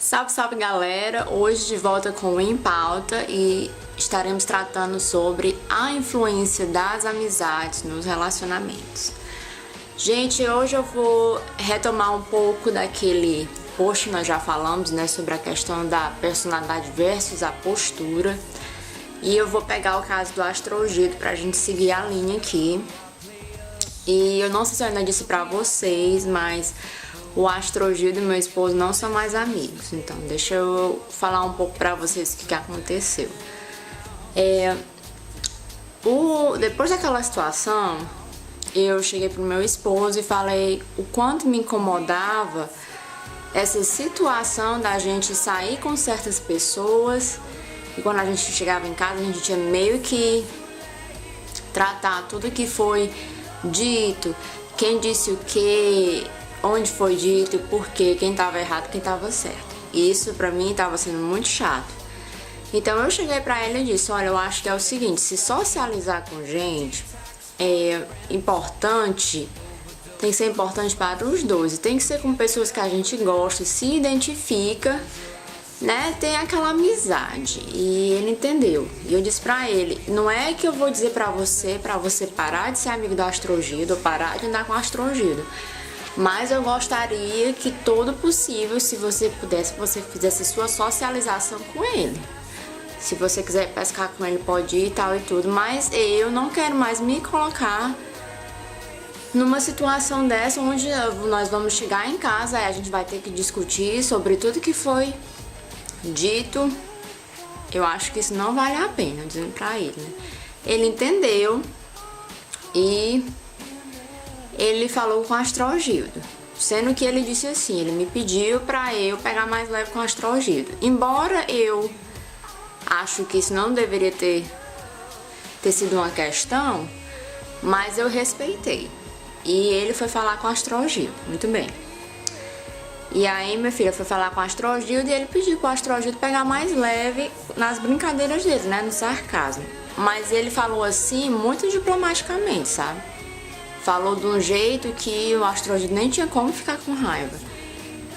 Salve, salve galera! Hoje de volta com o Em Pauta e estaremos tratando sobre a influência das amizades nos relacionamentos. Gente, hoje eu vou retomar um pouco daquele post que nós já falamos, né, sobre a questão da personalidade versus a postura. E eu vou pegar o caso do astrogito pra gente seguir a linha aqui. E eu não sei se eu ainda disse pra vocês, mas o astrogito e meu esposo não são mais amigos. Então, deixa eu falar um pouco pra vocês o que aconteceu. Depois daquela situação, eu cheguei pro meu esposo e falei o quanto me incomodava essa situação da gente sair com certas pessoas e quando a gente chegava em casa a gente tinha meio que tratar tudo que foi dito, quem disse o que, onde foi dito, por quê, quem estava errado, quem estava certo. Isso pra mim estava sendo muito chato. Então eu cheguei pra ele e disse, olha, eu acho que é o seguinte, se socializar com gente é importante, tem que ser importante para os dois, e tem que ser com pessoas que a gente gosta, se identifica, né, tem aquela amizade. E ele entendeu. E eu disse pra ele, não é que eu vou dizer pra você parar de ser amigo do astrogito ou parar de andar com o astrogito, mas eu gostaria que todo possível, se você pudesse, você fizesse sua socialização com ele. Se você quiser pescar com ele, pode ir e tal e tudo, mas eu não quero mais me colocar numa situação dessa onde nós vamos chegar em casa e a gente vai ter que discutir sobre tudo que foi dito. Eu acho que isso não vale a pena, dizendo pra ele, né? Ele entendeu e ele falou com o astrogito, sendo que ele disse assim, ele me pediu pra eu pegar mais leve com o astrogito. Embora eu acho que isso não deveria ter sido uma questão, mas eu respeitei. E ele foi falar com o astrogito, muito bem. E aí minha filha foi falar com o astrogito e ele pediu pro astrogito pegar mais leve nas brincadeiras dele, né, no sarcasmo. Mas ele falou assim, muito diplomaticamente, sabe? Falou de um jeito que o astrogito nem tinha como ficar com raiva.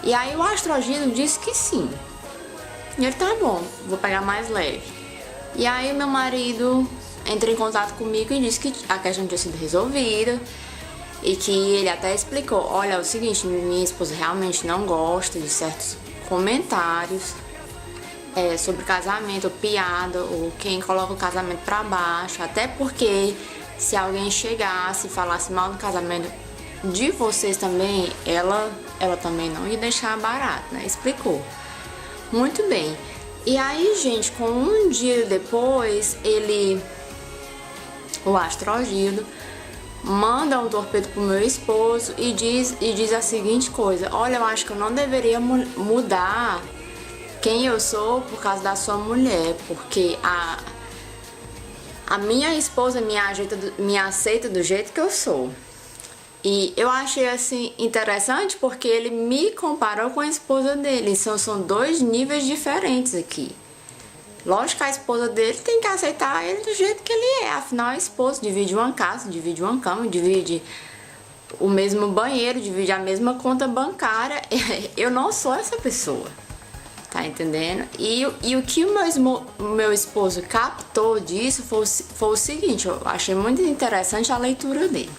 E aí o astrogito disse que sim. E ele, tá bom, vou pegar mais leve. E aí meu marido entrou em contato comigo e disse que a questão tinha sido resolvida. E que ele até explicou, olha, é o seguinte, minha esposa realmente não gosta de certos comentários sobre casamento, ou piada, ou quem coloca o casamento pra baixo. Até porque se alguém chegasse e falasse mal do casamento de vocês também, ela também não ia deixar barato, né? Explicou. Muito bem. E aí, gente, com um dia depois, o astrogito, manda um torpedo pro meu esposo e diz a seguinte coisa, olha, eu acho que eu não deveria mudar quem eu sou por causa da sua mulher, porque a minha esposa me aceita do jeito que eu sou. E eu achei assim interessante porque ele me comparou com a esposa dele. São dois níveis diferentes aqui. Lógico que a esposa dele tem que aceitar ele do jeito que ele é. Afinal, a esposa divide uma casa, divide uma cama, divide o mesmo banheiro, divide a mesma conta bancária. Eu não sou essa pessoa. Tá entendendo? E o que o meu esposo captou disso foi o seguinte, eu achei muito interessante a leitura dele.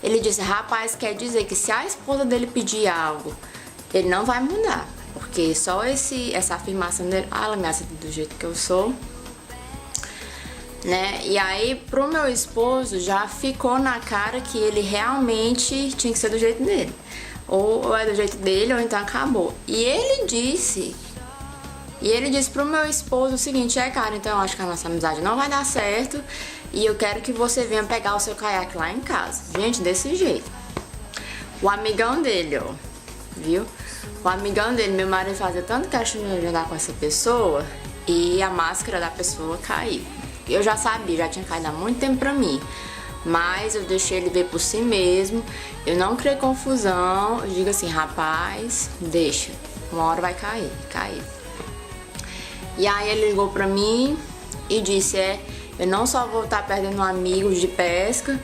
Ele disse, rapaz, quer dizer que se a esposa dele pedir algo, ele não vai mudar. Porque só essa afirmação dele, ela me aceita do jeito que eu sou, né? E aí, pro meu esposo, já ficou na cara que ele realmente tinha que ser do jeito dele. Ou é do jeito dele, ou então acabou. E ele disse pro meu esposo o seguinte, cara, então eu acho que a nossa amizade não vai dar certo e eu quero que você venha pegar o seu caiaque lá em casa. Gente, desse jeito. O amigão dele, ó, viu? O amigão dele, meu marido fazia tanto questão de andar com essa pessoa e a máscara da pessoa caiu. Eu já sabia, já tinha caído há muito tempo pra mim. Mas eu deixei ele ver por si mesmo, eu não criei confusão, eu digo assim, rapaz, deixa, uma hora vai cair. E aí ele ligou pra mim e disse, eu não só vou estar perdendo amigos de pesca,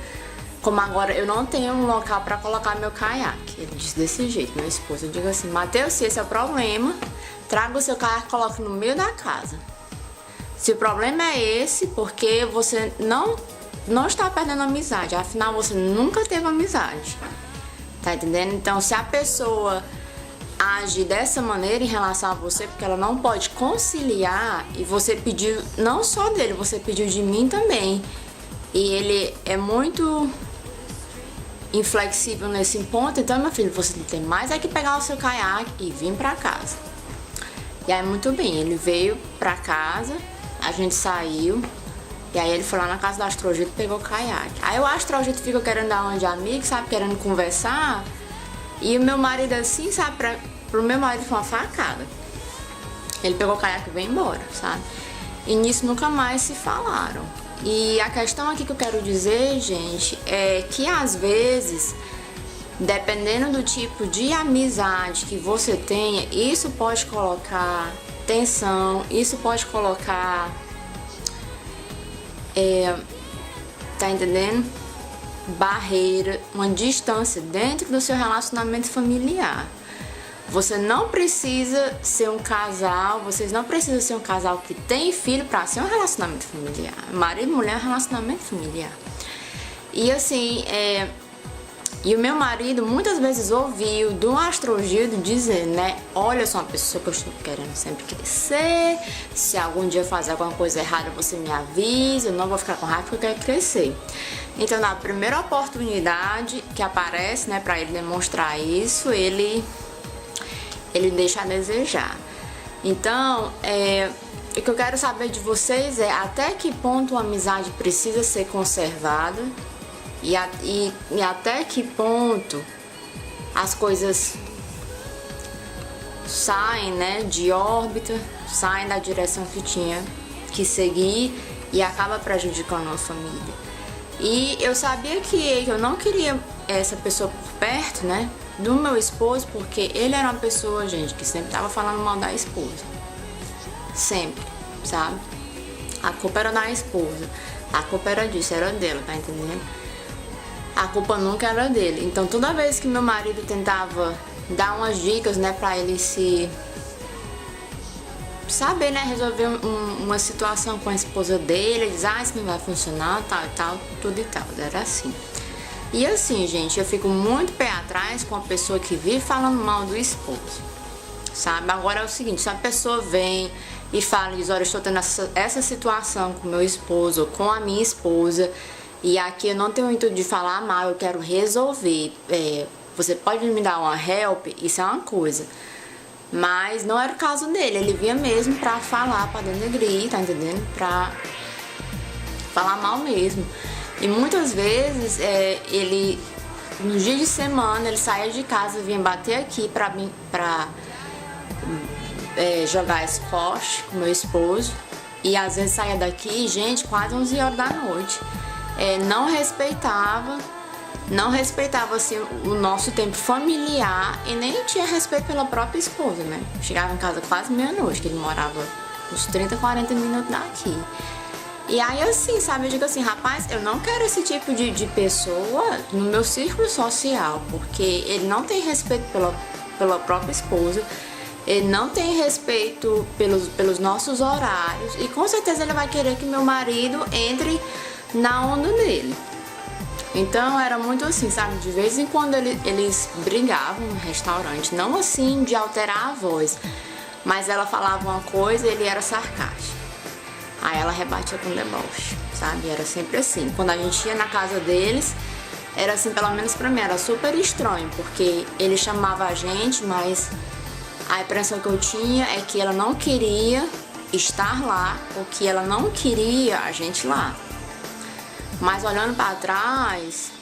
como agora eu não tenho um local para colocar meu caiaque. Ele disse desse jeito, meu esposo. Eu digo assim, Mateus, se esse é o problema, traga o seu caiaque e coloque no meio da casa. Se o problema é esse, porque você não está perdendo amizade, afinal você nunca teve amizade. Tá entendendo? Então, se a pessoa age dessa maneira em relação a você, porque ela não pode conciliar, e você pediu não só dele, você pediu de mim também. E ele é muito inflexível nesse ponto, então, meu filho, você tem mais é que pegar o seu caiaque e vir pra casa. E aí, muito bem, ele veio pra casa, a gente saiu, e aí ele foi lá na casa do Astrogito e pegou o caiaque. Aí o Astrogito fica querendo dar uma de amigo, sabe, querendo conversar, e o meu marido assim, sabe, pro meu marido foi uma facada. Ele pegou o caiaque e veio embora, sabe, e nisso nunca mais se falaram. E a questão aqui que eu quero dizer, gente, é que às vezes, dependendo do tipo de amizade que você tenha, isso pode colocar tensão, isso pode colocar, tá entendendo? Barreira, uma distância dentro do seu relacionamento familiar. Você não precisa ser um casal, vocês não precisam ser um casal que tem filho para ser um relacionamento familiar. Marido e mulher é um relacionamento familiar. E assim, e o meu marido muitas vezes ouviu do Astrogildo dizendo, né? Olha, eu sou uma pessoa que eu estou querendo sempre crescer. Se algum dia fazer alguma coisa errada, você me avisa. Eu não vou ficar com raiva porque eu quero crescer. Então, na primeira oportunidade que aparece, né, para ele demonstrar isso, ele deixa a desejar. Então, o que eu quero saber de vocês é até que ponto a amizade precisa ser conservada e até que ponto as coisas saem, né, de órbita, saem da direção que tinha que seguir e acaba prejudicando a família. E eu sabia que eu não queria essa pessoa por perto, né, do meu esposo, porque ele era uma pessoa, gente, que sempre tava falando mal da esposa. Sempre, sabe? A culpa era da esposa. A culpa era disso, era dela, tá entendendo? A culpa nunca era dele. Então, toda vez que meu marido tentava dar umas dicas, né, pra ele se saber, né, resolver uma situação com a esposa dele, ele diz, isso não vai funcionar, tal e tal, tudo e tal. Era assim. E assim, gente, eu fico muito pé atrás com a pessoa que vive falando mal do esposo, sabe? Agora é o seguinte, se a pessoa vem e fala, diz, olha, eu estou tendo essa situação com meu esposo ou com a minha esposa, e aqui eu não tenho o intuito de falar mal, eu quero resolver, você pode me dar uma help? Isso é uma coisa. Mas não era o caso dele, ele vinha mesmo pra falar, pra denegrir, tá entendendo? Pra falar mal mesmo. E muitas vezes ele, no dia de semana, ele saía de casa, vinha bater aqui pra jogar squash com meu esposo. E às vezes saía daqui, gente, quase 11 horas da noite. Não respeitava assim, o nosso tempo familiar e nem tinha respeito pela própria esposa, né? Chegava em casa quase meia-noite, que ele morava uns 30, 40 minutos daqui. E aí assim, sabe, eu digo assim, rapaz, eu não quero esse tipo de pessoa no meu círculo social, porque ele não tem respeito pela própria esposa, ele não tem respeito pelos nossos horários e com certeza ele vai querer que meu marido entre na onda dele. Então era muito assim, sabe, de vez em quando eles brigavam no restaurante, não assim de alterar a voz, mas ela falava uma coisa e ele era sarcástico. Aí ela rebatia com deboche, sabe? Era sempre assim. Quando a gente ia na casa deles, era assim, pelo menos pra mim, era super estranho, porque ele chamava a gente, mas a impressão que eu tinha é que ela não queria estar lá, ou que ela não queria a gente lá. Mas olhando pra trás,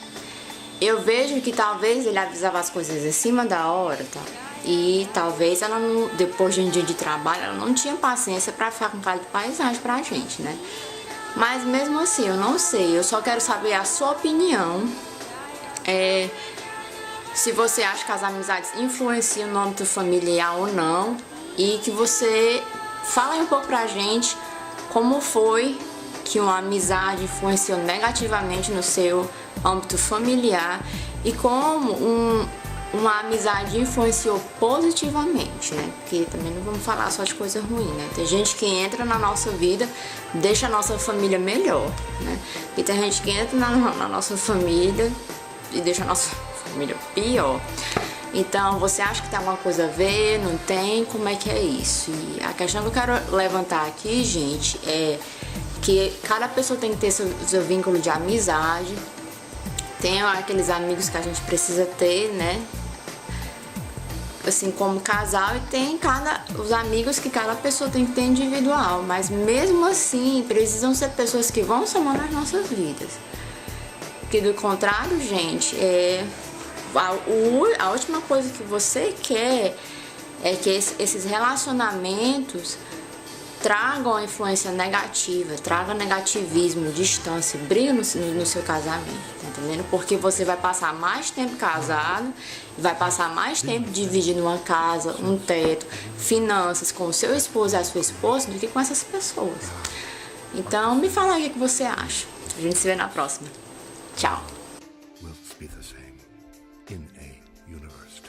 eu vejo que talvez ele avisava as coisas em cima da hora, tá? E talvez ela, não, depois de um dia de trabalho, ela não tinha paciência pra ficar com cara de paisagem pra gente, né? Mas mesmo assim, eu não sei, eu só quero saber a sua opinião. Se você acha que as amizades influenciam no âmbito familiar ou não. E que você fale um pouco pra gente como foi que uma amizade influenciou negativamente no seu âmbito familiar e como uma amizade influenciou positivamente, né? Porque também não vamos falar só de coisa ruim, né? Tem gente que entra na nossa vida, deixa a nossa família melhor, né? E tem gente que entra na nossa família e deixa a nossa família pior. Então, você acha que tem alguma coisa a ver? Não tem? Como é que é isso? E a questão que eu quero levantar aqui, gente, é que cada pessoa tem que ter seu vínculo de amizade. Tem aqueles amigos que a gente precisa ter, né? Assim, como casal, e tem os amigos que cada pessoa tem que ter individual. Mas mesmo assim, precisam ser pessoas que vão somar nas nossas vidas. Porque do contrário, gente, a última coisa que você quer é que esses relacionamentos tragam a influência negativa, tragam negativismo, distância, briga no seu casamento, tá entendendo? Porque você vai passar mais tempo casado, vai passar mais tempo dividindo uma casa, um teto, finanças com o seu esposo e a sua esposa do que com essas pessoas. Então, me fala aí o que você acha. A gente se vê na próxima. Tchau. Will be the same in a universe.